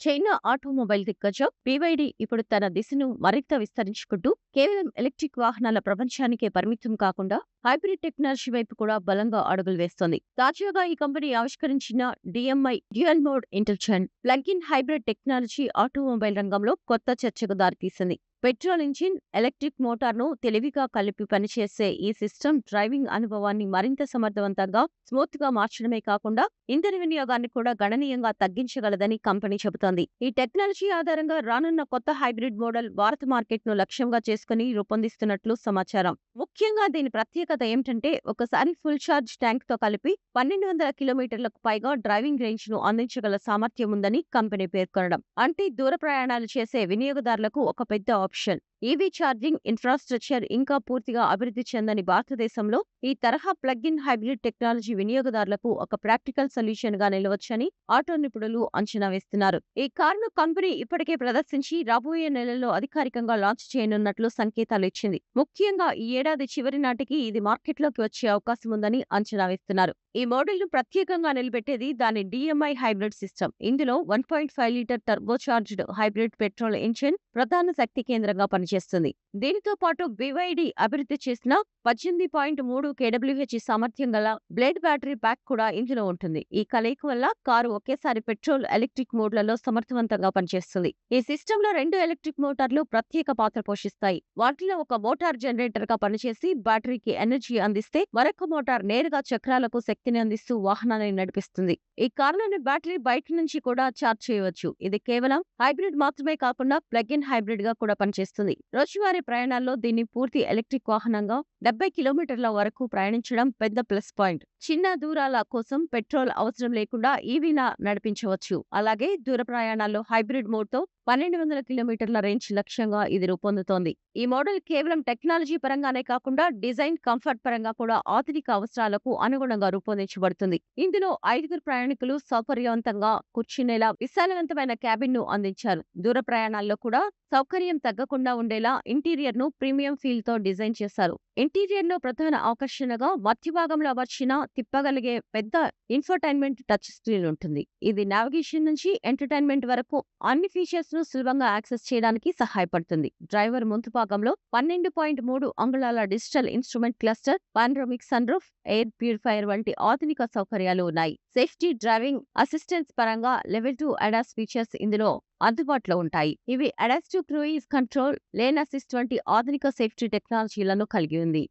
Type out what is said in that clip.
China automobile దిగ్గజం BYD ఇప్పుడు తన దిశను మరింత విస్తరించుకుంటూ కేవలం ఎలక్ట్రిక్ వాహనాల ప్రపంచానికే పరిమితం కాకుండా హైబ్రిడ్ టెక్నాలజీ వైపు కూడా బలంగా అడుగులు వేస్తోంది. తాజాగా ఈ కంపెనీ ఆవిష్కరించిన DMI dual mode intelligent plug-in hybrid technology automobile రంగంలో కొత్త చర్చకు దారితీసింది. పెట్రోల్ ఇంజిన్, ఎలక్ట్రిక్ మోటార్ను తెలివిగా కలిపి పనిచేసే ఈ సిస్టమ్ డ్రైవింగ్ అనుభవాన్ని మరింత సమర్థవంతంగా, స్మూత్గా మార్చడమే కాకుండా ఇంధన వినియోగాన్ని కూడా గణనీయంగా తగ్గించగలదని కంపెనీ చెబుతోంది. ఈ టెక్నాలజీ ఆధారంగా రానున్న కొత్త హైబ్రిడ్ మోడల్ భారత మార్కెట్ను లక్ష్యంగా చేసుకుని రూపొందిస్తున్నట్లు సమాచారం. ముఖ్యంగా దీని ప్రత్యేకత ఏమిటంటే ఒకసారి ఫుల్ ఛార్జ్ ట్యాంక్తో కలిపి 1200 కిలోమీటర్లకు పైగా డ్రైవింగ్ రేంజ్ను అందించగల సామర్థ్యం ఉందని కంపెనీ పేర్కొనడం. అంటే దూర ప్రయాణాలు చేసే వినియోగదారులకు ఒక పెద్ద ఆప్షన్. ఈవీ ఛార్జింగ్ ఇన్ఫ్రాస్ట్రక్చర్ ఇంకా పూర్తిగా అభివృద్ధి చెందని భారతదేశంలో ఈ తరహా ప్లగ్-ఇన్ హైబ్రిడ్ టెక్నాలజీ వినియోగదారులకు ఒక ప్రాక్టికల్ సొల్యూషన్ గా నిలవచ్చని ఆటో నిపుణులు అంచనా వేస్తున్నారు. ఈ కారును కంపెనీ ఇప్పటికే ప్రదర్శించి రాబోయే నెలల్లో అధికారికంగా లాంచ్ చేయనున్నట్లు సంకేతాలు ఇచ్చింది. ముఖ్యంగా ఈ ఏడాది చివరి నాటికి ఇది మార్కెట్లోకి వచ్చే అవకాశం ఉందని అంచనా వేస్తున్నారు. ఈ మోడల్ను ప్రత్యేకంగా నిలబెట్టేది దాని DMI హైబ్రిడ్ సిస్టమ్. ఇందులో 1.5 litre turbocharged hybrid petrol engine ప్రధాన శక్తి కేంద్రంగా పనిచేస్తుంది. దీనితో పాటు BYD అభివృద్ధి చేసిన 18.3 kWh సామర్థ్యం గల బ్లేడ్ బ్యాటరీ ప్యాక్ కూడా ఇందులో ఉంటుంది. ఈ కలయిక వల్ల కారు ఒకేసారి పెట్రోల్, ఎలక్ట్రిక్ మోడ్లలో సమర్థవంతంగా పనిచేస్తుంది. ఈ సిస్టంలో 2 ఎలక్ట్రిక్ మోటార్లు ప్రత్యేక పాత్ర పోషిస్తాయి. వాటిలో ఒక మోటార్ జనరేటర్ గా పనిచేసి బ్యాటరీకి ఎనర్జీ అందిస్తే, మరొక మోటార్ నేరుగా చక్రాలకు శక్తిని అందిస్తూ వాహనాన్ని నడిపిస్తుంది. ఈ కారులోని బ్యాటరీ బయట నుంచి కూడా ఛార్జ్ చేయవచ్చు. ఇది కేవలం హైబ్రిడ్ మాత్రమే కాకుండా ప్లగ్-ఇన్ హైబ్రిడ్ గా కూడా పనిచేస్తుంది. రోజువారీ ప్రయాణాల్లో దీన్ని పూర్తి ఎలక్ట్రిక్ వాహనంగా 70 కిలోమీటర్ల వరకు ప్రయాణించడం పెద్ద ప్లస్ పాయింట్. చిన్న దూరాల కోసం పెట్రోల్ అవసరం లేకుండా ఈవీన నడిపించవచ్చు. అలాగే దూర ప్రయాణాల్లో హైబ్రిడ్ మోడ్ తో 1200 కిలోమీటర్ల రేంజ్ లక్ష్యంగా ఇది రూపొందుతోంది. ఈ మోడల్ కేవలం టెక్నాలజీ పరంగానే కాకుండా డిజైన్, కంఫర్ట్ పరంగా కూడా ఆధునిక అవసరాలకు అనుగుణంగా రూపొందించబడుతుంది. ఇందులో 5 ప్రయాణికులు సౌకర్యవంతంగా కూర్చునేలా విశాలవంతమైన క్యాబిన్ ను అందించారు. దూర ప్రయాణాల్లో కూడా సౌకర్యం తగ్గకుండా ఉండేలా ఇంటీరియర్ ను ప్రీమియం ఫీల్ తో డిజైన్ చేశారు. ఇంటీరియర్ లో ప్రధాన ఆకర్షణగా మధ్య భాగంలో అమర్చిన తిప్పగలిగే పెద్ద ఇన్ఫోటైన్మెంట్ టచ్ స్క్రీన్ ఉంటుంది. ఇది నావిగేషన్ నుంచి ఎంటర్టైన్మెంట్ వరకు అన్ని ఫీచర్స్ ను సులభంగా యాక్సెస్ చేయడానికి సహాయపడుతుంది. డ్రైవర్ ముందు భాగంలో 12.3 అంగుళాల digital instrument cluster, panoramic sun roof, air purifier వంటి ఆధునిక సౌకర్యాలు ఉన్నాయి. సేఫ్టీ, డ్రైవింగ్ అసిస్టెన్స్ పరంగా లెవెల్ 2 ADAS ఫీచర్స్ ఇందులో అందుబాటులో ఉంటాయి. ఇవి adaptive cruise control, lane assist వంటి ఆధునిక సేఫ్టీ టెక్నాలజీలను కలిగి ఉంది.